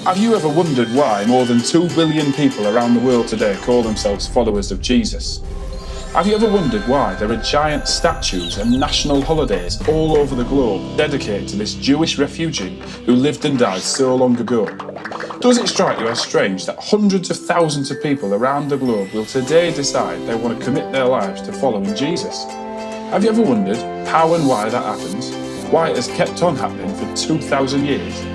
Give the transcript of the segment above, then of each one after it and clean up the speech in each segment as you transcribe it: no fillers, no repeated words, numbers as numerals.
Have you ever wondered why more than 2 billion people around the world today call themselves followers of Jesus? Have you ever wondered why there are giant statues and national holidays all over the globe dedicated to this Jewish refugee who lived and died so long ago? Does it strike you as strange that hundreds of thousands of people around the globe will today decide they want to commit their lives to following Jesus? Have you ever wondered how and why that happens? Why it has kept on happening for 2,000 years?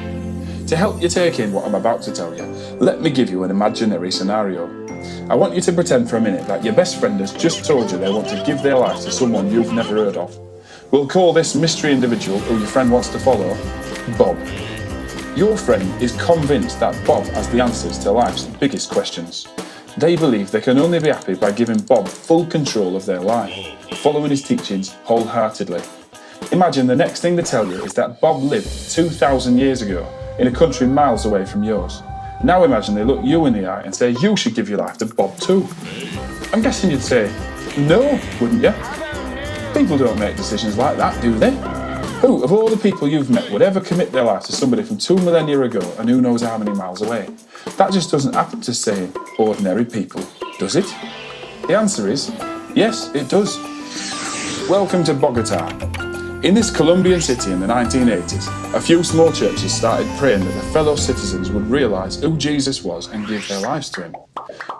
To help you take in what I'm about to tell you, let me give you an imaginary scenario. I want you to pretend for a minute that your best friend has just told you they want to give their life to someone you've never heard of. We'll call this mystery individual who your friend wants to follow Bob. Your friend is convinced that Bob has the answers to life's biggest questions. They believe they can only be happy by giving Bob full control of their life, following his teachings wholeheartedly. Imagine the next thing they tell you is that Bob lived 2,000 years ago in a country miles away from yours. Now imagine they look you in the eye and say you should give your life to Bob too. I'm guessing you'd say no, wouldn't you? People don't make decisions like that, do they? Who, of all the people you've met, would ever commit their life to somebody from 2 millennia ago and who knows how many miles away? That just doesn't happen to, say, ordinary people, does it? The answer is, yes, it does. Welcome to Bogota. In this Colombian city in the 1980s, a few small churches started praying that their fellow citizens would realise who Jesus was and give their lives to him.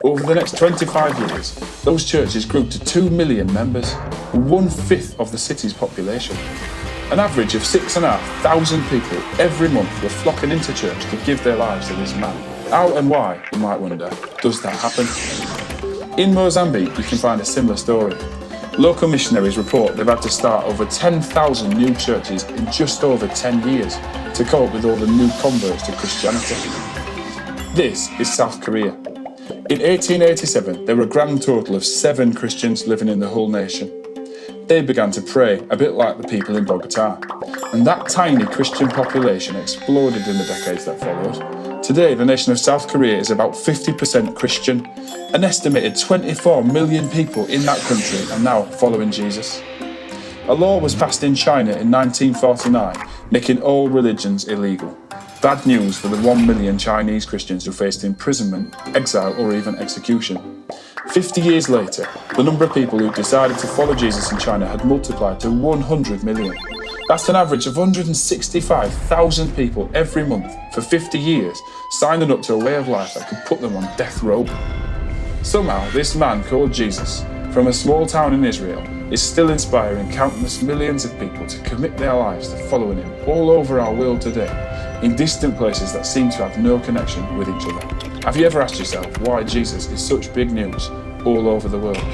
Over the next 25 years, those churches grew to 2 million members, 1/5 of the city's population. An average of 6,500 people every month were flocking into church to give their lives to this man. How and why, you might wonder, does that happen? In Mozambique, you can find a similar story. Local missionaries report they've had to start over 10,000 new churches in just over 10 years to cope with all the new converts to Christianity. This is South Korea. In 1887, there were a grand total of 7 Christians living in the whole nation. They began to pray, a bit like the people in Bogota, and that tiny Christian population exploded in the decades that followed. Today, the nation of South Korea is about 50% Christian. An estimated 24 million people in that country are now following Jesus. A law was passed in China in 1949, making all religions illegal. Bad news for the 1 million Chinese Christians who faced imprisonment, exile, or even execution. 50 years later, the number of people who decided to follow Jesus in China had multiplied to 100 million. That's an average of 165,000 people every month for 50 years signing up to a way of life that could put them on death row. Somehow, this man called Jesus, from a small town in Israel, is still inspiring countless millions of people to commit their lives to following him all over our world today, in distant places that seem to have no connection with each other. Have you ever asked yourself why Jesus is such big news all over the world?